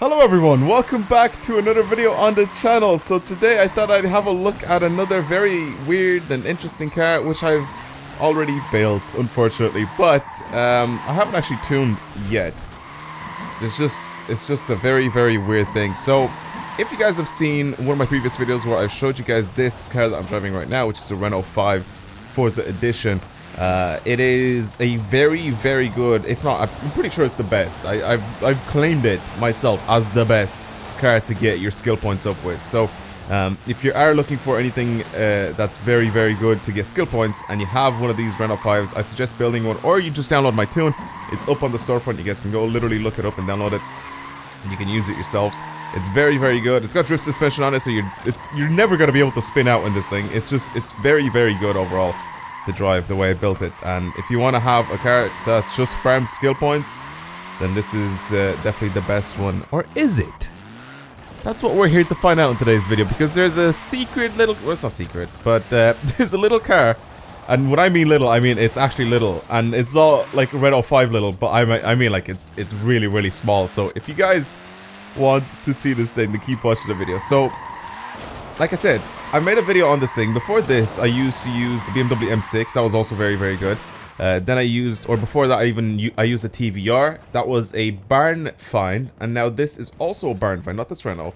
Hello everyone, welcome back to another video on the channel. So today I thought I'd have a look at another very weird and interesting car which I've already built, unfortunately, but I haven't actually tuned yet. It's just a very weird thing. So if you guys have seen one of my previous videos where I've showed you guys this car that I'm driving right now, which is a Renault 5 Forza edition, it is a very good, if not, I'm pretty sure it's the best. I've claimed it myself as the best car to get your skill points up with. So if you are looking for anything that's very good to get skill points and you have one of these Renault 5s, I suggest building one, or you just download my tune. It's up on the storefront. You guys can go literally look it up and download it, and you can use it yourselves. It's very good. It's got drift suspension on it, so you're never gonna be able to spin out in this thing. It's very good overall to drive the way I built it. And if you want to have a car that just farms skill points, then this is definitely the best one. Or is it? That's what we're here to find out in today's video, because there's a secret little, well, it's not secret, but there's a little car, and when I mean little, I mean it's actually little, and it's not like Renault 5 little, but I mean like it's really small. So if you guys want to see this thing, then keep watching the video. So like I said, I made a video on this thing. Before this, I used to use the BMW M6. That was also very good. Then I used, or before that, I used a TVR. That was a barn find, and now this is also a barn find. Not this Renault,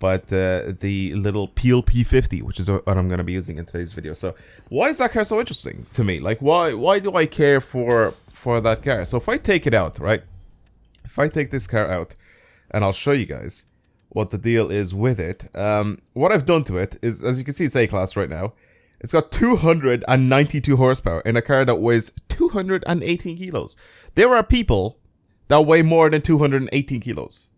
but the little Peel P50, which is what I'm going to be using in today's video. So why is that car so interesting to me? Like, why do I care for that car? So if I take it out, right? If I take this car out, and I'll show you guys what the deal is with it. What I've done to it is, as you can see, it's A-Class right now. It's got 292 horsepower in a car that weighs 218 kilos. There are people that weigh more than 218 kilos.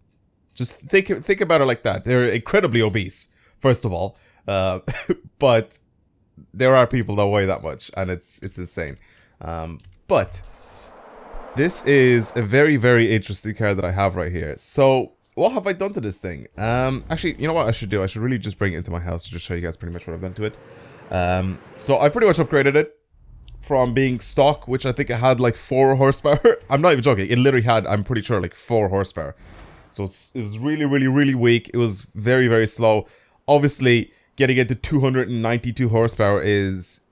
Just think about it like that. They're incredibly obese, first of all. But there are people that weigh that much, and it's insane. But this is a very interesting car that I have right here. So what have I done to this thing? Actually, you know what I should do? I should really just bring it into my house to just show you guys pretty much what I've done to it. So I pretty much upgraded it from being stock, which I think it had like 4 horsepower. I'm not even joking. It literally had, I'm pretty sure, like 4 horsepower. So it was really weak. It was very slow. Obviously, getting it to 292 horsepower is,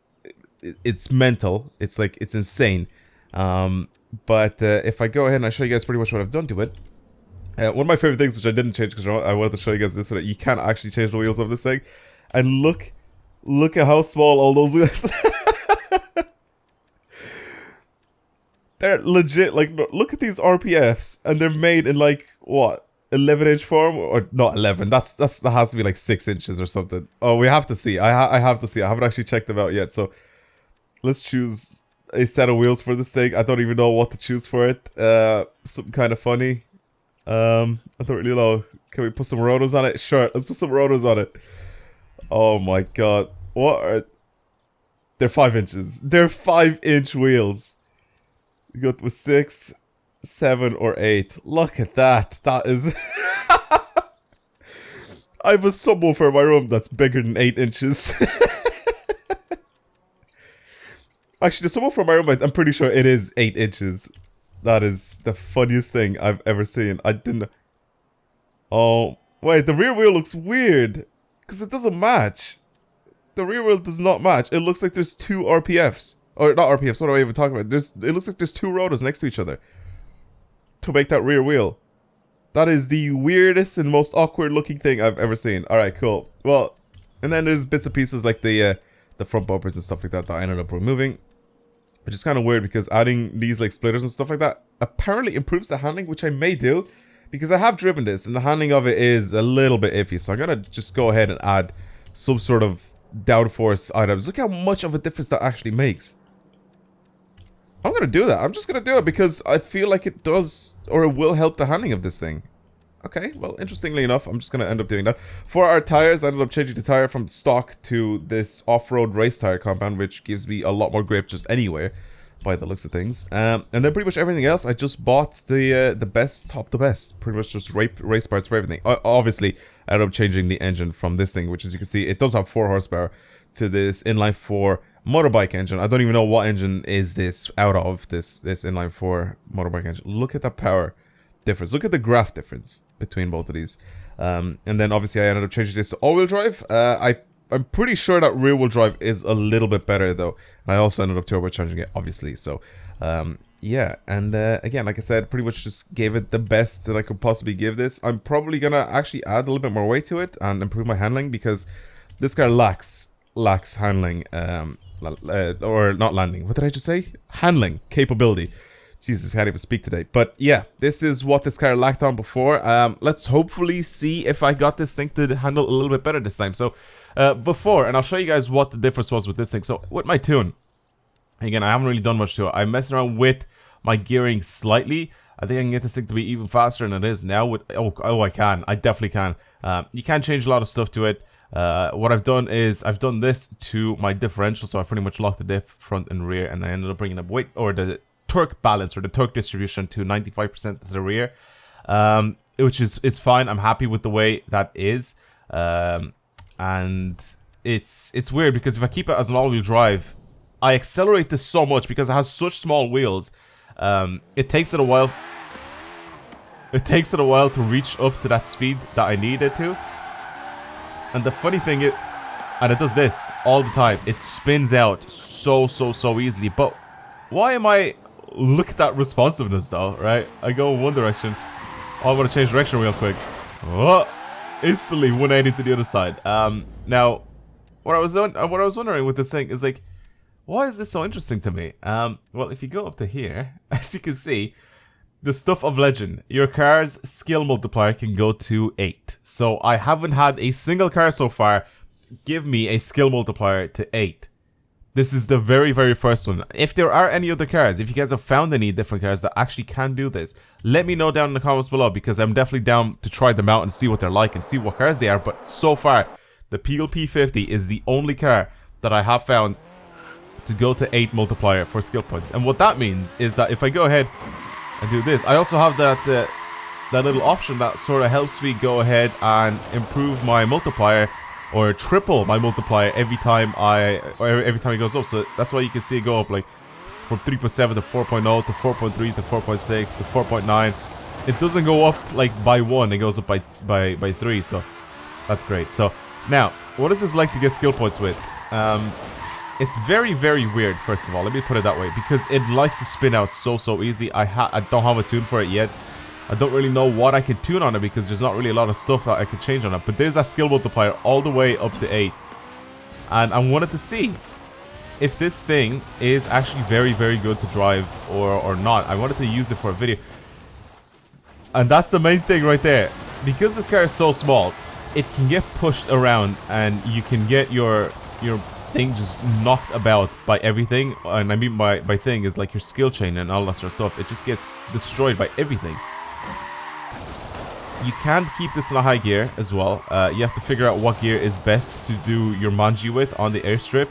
it's mental. It's like, it's insane. But if I go ahead and I show you guys pretty much what I've done to it. One of my favorite things, which I didn't change because I wanted to show you guys this, but you can't actually change the wheels of this thing. And look at how small all those wheels. They're legit, like, look at these RPFs, and they're made in like, what, 11-inch form? Or not 11, that has to be like 6 inches or something. Oh, we have to see. I have to see. I haven't actually checked them out yet, so let's choose a set of wheels for this thing. I don't even know what to choose for it. Something kind of funny. I don't really know. Can we put some rotors on it? Sure, let's put some rotors on it. Oh my god. What are... They're 5 inches. They're 5-inch wheels. You go to 6, 7, or 8. Look at that. That is... I have a subwoofer in my room that's bigger than 8 inches. Actually, the subwoofer in my room, I'm pretty sure it is 8 inches. That is the funniest thing I've ever seen. I didn't... Oh, wait, the rear wheel looks weird. Because it doesn't match. The rear wheel does not match. It looks like there's 2 RPFs. Or not RPFs, what am I even talking about? It looks like there's 2 rotors next to each other to make that rear wheel. That is the weirdest and most awkward looking thing I've ever seen. Alright, cool. Well, and then there's bits and pieces like the front bumpers and stuff like that I ended up removing. Which is kind of weird, because adding these like splitters and stuff like that apparently improves the handling, which I may do, because I have driven this and the handling of it is a little bit iffy. So I'm gonna just go ahead and add some sort of downforce items. Look how much of a difference that actually makes. I'm gonna do that. I'm just gonna do it because I feel like it does, or it will help the handling of this thing. Okay, well, interestingly enough, I'm just gonna end up doing that. For our tires, I ended up changing the tire from stock to this off-road race tire compound, which gives me a lot more grip just anywhere, by the looks of things. And then pretty much everything else, I just bought the best of the best. Pretty much just race parts for everything. Obviously, I ended up changing the engine from this thing, which, as you can see, it does have 4 horsepower, to this inline 4 motorbike engine. I don't even know what engine is this out of, this inline 4 motorbike engine. Look at the power difference. Look at the graph difference. between both of these. And then obviously I ended up changing this to all-wheel drive. I'm pretty sure that rear-wheel drive is a little bit better though. And I also ended up turbocharging it, obviously. So yeah, and again, like I said, pretty much just gave it the best that I could possibly give this. I'm probably gonna actually add a little bit more weight to it and improve my handling, because this car lacks handling, or not landing. What did I just say? Handling capability. Jesus, I can't even speak today. But yeah, this is what this car lacked on before. Let's hopefully see if I got this thing to handle a little bit better this time. So before, and I'll show you guys what the difference was with this thing. So with my tune, again, I haven't really done much to it. I'm messing around with my gearing slightly. I think I can get this thing to be even faster than it is now. With I can. I definitely can. You can change a lot of stuff to it. What I've done is I've done this to my differential, so I pretty much locked the diff front and rear, and I ended up bringing the weight or the torque balance or the torque distribution to 95% to the rear, which is fine. I'm happy with the way that is, and it's weird because if I keep it as an all-wheel drive, I accelerate this so much because it has such small wheels. It takes it a while. It takes it a while to reach up to that speed that I need it to. And the funny thing is, and it does this all the time, it spins out so easily. But why am I... Look at that responsiveness though, right? I go in one direction. Oh, I want to change direction real quick. Oh, instantly 180 to the other side. Now, what I was wondering with this thing is like, why is this so interesting to me? Well, if you go up to here, as you can see, the stuff of legend, your car's skill multiplier can go to 8. So I haven't had a single car so far give me a skill multiplier to 8. This is the very first one. If there are any other cars, if you guys have found any different cars that actually can do this, let me know down in the comments below, because I'm definitely down to try them out and see what they're like and see what cars they are. But so far, the Peel P50 is the only car that I have found to go to 8 multiplier for skill points. And what that means is that if I go ahead and do this, I also have that little option that sort of helps me go ahead and improve my multiplier, or triple my multiplier every time it goes up. So that's why you can see it go up like from 3.7 to 4.0 to 4.3 to 4.6 to 4.9. It doesn't go up like by 1, it goes up by 3, so that's great. So now, what is this like to get skill points with? It's very weird, first of all, let me put it that way, because it likes to spin out so easy. I don't have a tune for it yet. I don't really know what I could tune on it, because there's not really a lot of stuff that I could change on it. But there's that skill multiplier all the way up to 8. And I wanted to see if this thing is actually very good to drive or not. I wanted to use it for a video. And that's the main thing right there. Because this car is so small, it can get pushed around and you can get your thing just knocked about by everything. And I mean by thing is like your skill chain and all that sort of stuff. It just gets destroyed by everything. You can't keep this in a high gear as well. You have to figure out what gear is best to do your manji with on the airstrip.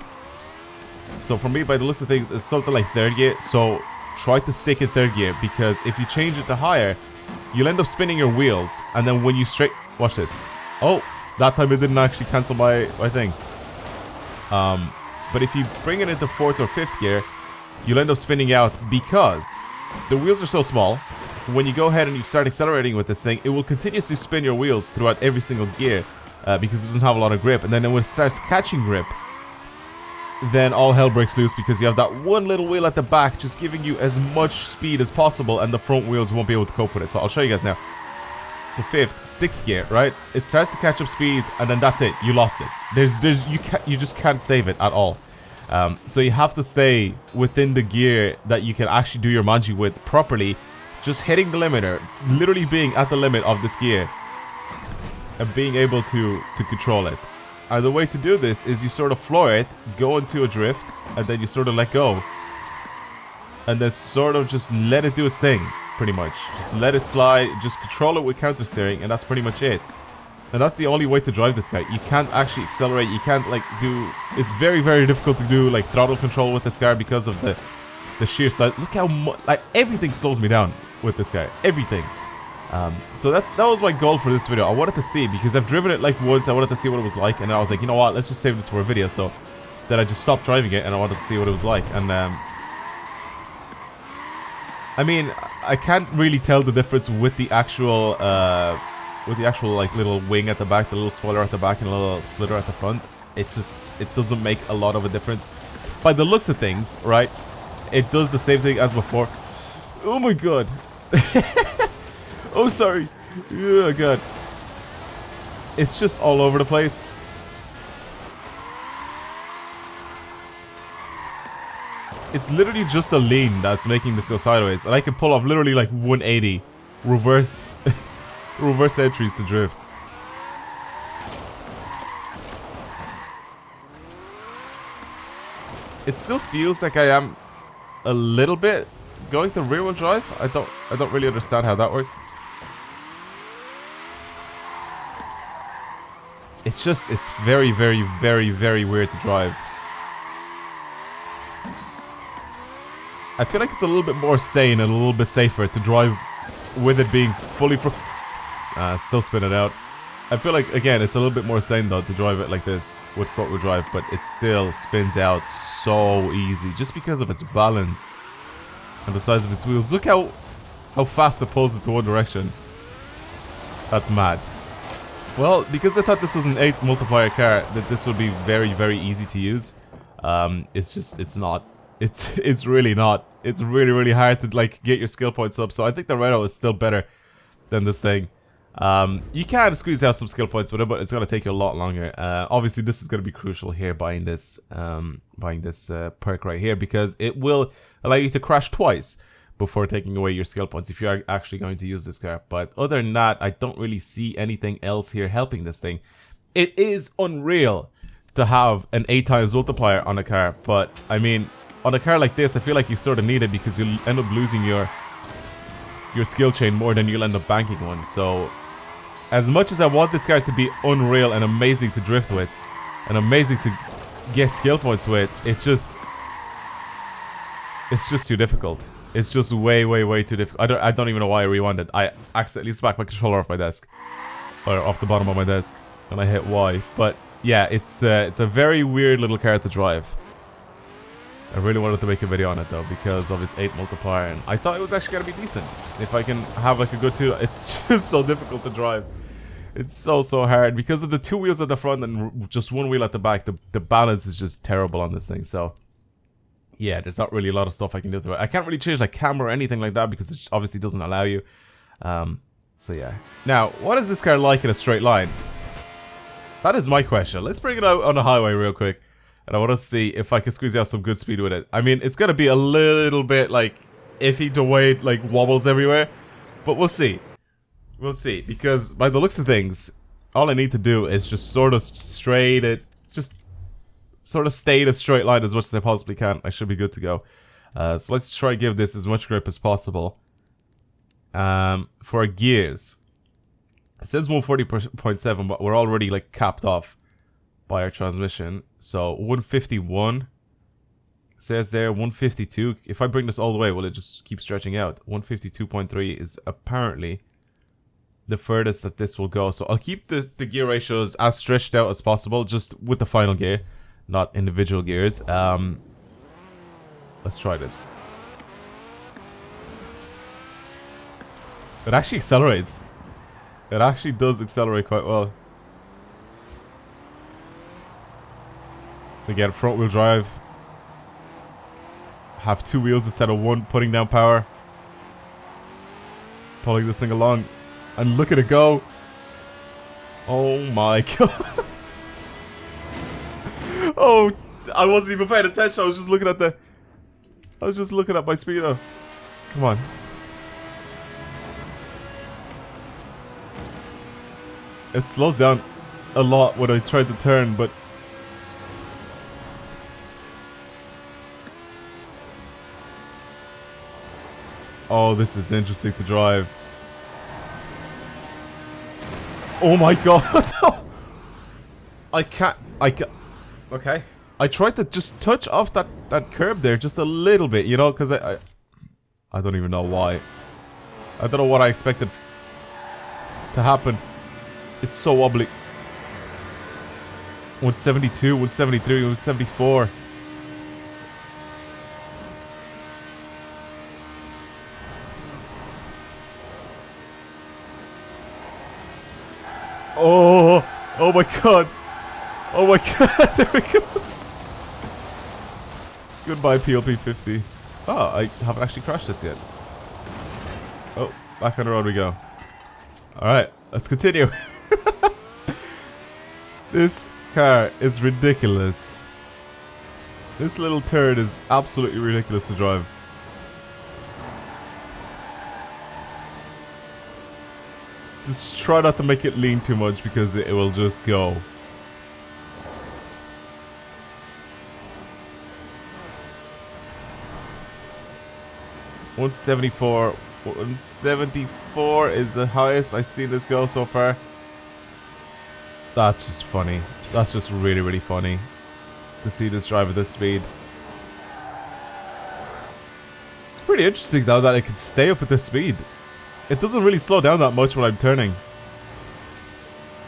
So for me, by the looks of things, it's something like 3rd gear. So try to stick in 3rd gear, because if you change it to higher, you'll end up spinning your wheels. And then when you watch this. Oh, that time it didn't actually cancel my thing. But if you bring it into 4th or 5th gear, you'll end up spinning out, because the wheels are so small. When you go ahead and you start accelerating with this thing, it will continuously spin your wheels throughout every single gear, because it doesn't have a lot of grip. And then when it starts catching grip, then all hell breaks loose, because you have that one little wheel at the back just giving you as much speed as possible, and the front wheels won't be able to cope with it. So I'll show you guys now. So 5th, 6th gear, right? It starts to catch up speed, and then that's it. You lost it. You just can't save it at all. So you have to stay within the gear that you can actually do your manji with properly. Just hitting the limiter, literally being at the limit of this gear, and being able to control it. And the way to do this is you sort of floor it, go into a drift, and then you sort of let go. And then sort of just let it do its thing, pretty much. Just let it slide, just control it with counter steering, and that's pretty much it. And that's the only way to drive this guy. You can't actually accelerate, you can't like do... It's very difficult to do like throttle control with this car because of the sheer size. Look how much, like everything slows me down with this guy, everything. So that was my goal for this video. I wanted to see, because I've driven it like once, I wanted to see what it was like, and I was like, you know what, let's just save this for a video. So then I just stopped driving it, and I wanted to see what it was like. And I mean, I can't really tell the difference with the actual with the actual like little wing at the back, the little spoiler at the back, and a little splitter at the front, it doesn't make a lot of a difference. By the looks of things, right, it does the same thing as before. Oh my god. Oh, sorry. Oh god. It's just all over the place. It's literally just a lean that's making this go sideways, and I can pull off literally like 180 reverse reverse entries to drifts. It still feels like I am a little bit going to rear wheel drive. I don't really understand how that works. It's very weird to drive. I feel like it's a little bit more sane and a little bit safer to drive with it being fully still spinning out. I feel like, again, it's a little bit more sane though to drive it like this with front wheel drive, but it still spins out so easy just because of its balance and the size of its wheels. Look how fast it pulls into one direction. That's mad. Well, because I thought this was an 8 multiplier car, that this would be very easy to use. It's not. It's really not. It's really hard to like get your skill points up. So I think the Renault is still better than this thing. You can squeeze out some skill points with it, but it's gonna take you a lot longer. Obviously, this is gonna be crucial here, buying this perk right here, because it will allow you to crash twice before taking away your skill points if you are actually going to use this car. But other than that, I don't really see anything else here helping this thing. It is unreal to have an 8 times multiplier on a car, but I mean, on a car like this, I feel like you sort of need it because you'll end up losing your skill chain more than you'll end up banking one. So as much as I want this car to be unreal and amazing to drift with and amazing to get skill points with, it's just too difficult. It's just way too difficult. I don't even know why I rewinded. I accidentally smacked my controller off my desk, or off the bottom of my desk, and I hit Y. But yeah, it's a very weird little car to drive. I really wanted to make a video on it though because of its 8 multiplier, and I thought it was actually gonna be decent if I can have like a good 2. It's just so difficult to drive. It's so hard because of the 2 wheels at the front and just 1 wheel at the back. The balance is just terrible on this thing. So yeah, there's not really a lot of stuff I can do to it. I can't really change like camera or anything like that because it obviously doesn't allow you. So yeah. Now, what is this car like in a straight line? That is my question. Let's bring it out on the highway real quick. And I want to see if I can squeeze out some good speed with it. I mean, it's going to be a little bit, like, iffy the way it, like, wobbles everywhere. But we'll see. We'll see. Because by the looks of things, all I need to do is just sort of stay in a straight line as much as I possibly can. I should be good to go. So let's try to give this as much grip as possible. For gears, it says 140.7, but we're already, like, capped off by our transmission. So 151 says there, 152. If I bring this all the way, will it just keep stretching out? 152.3 is apparently the furthest that this will go. So I'll keep the gear ratios as stretched out as possible, just with the final gear, not individual gears. Let's try this. It actually accelerates. It actually does accelerate quite well. Again, front wheel drive. Have 2 wheels instead of 1, putting down power. Pulling this thing along. And look at it go. Oh my god. Oh, I wasn't even paying attention. I was just looking at my speedo. Come on. It slows down a lot when I try to turn, but oh, this is interesting to drive. Oh my god. I can't. Okay. I tried to just touch off that curb there just a little bit, you know, because I don't even know why. I don't know what I expected to happen. It's so wobbly. 172, 173, 174. Oh, oh my god. Oh my god, there it goes. Goodbye, Peel P50. Oh, I haven't actually crashed this yet. Oh, back on the road we go. Alright, let's continue. This car is ridiculous. This little turd is absolutely ridiculous to drive. Just try not to make it lean too much because it will just go. $174. 174 is the highest I've seen this go so far. That's just funny. That's just really, really funny to see this drive at this speed. It's pretty interesting though that it can stay up at this speed. It doesn't really slow down that much when I'm turning.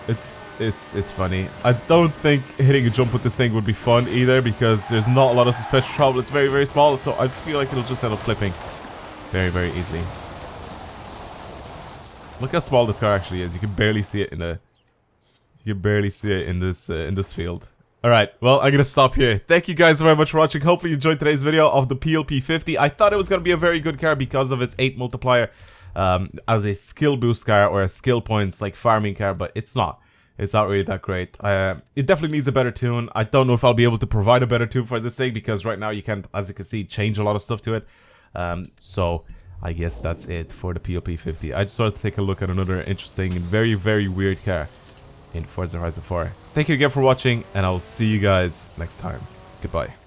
It's funny. I don't think hitting a jump with this thing would be fun either because there's not a lot of suspension trouble. It's very, very small, so I feel like it'll just end up flipping very, very easy. Look how small this car actually is. You can barely see it in the. You can barely see it in this field. Alright, well, I'm gonna stop here. Thank you guys very much for watching. Hopefully you enjoyed today's video of the Peel P50. I thought it was gonna be a very good car because of its 8 multiplier as a skill boost car or a skill points like farming car, but it's not. It's not really that great. It definitely needs a better tune. I don't know if I'll be able to provide a better tune for this thing because right now you can't, as you can see, change a lot of stuff to it. So I guess that's it for the Peel P50. I just wanted to take a look at another interesting and very, very weird car in Forza Horizon 4. Thank you again for watching, and I'll see you guys next time. Goodbye.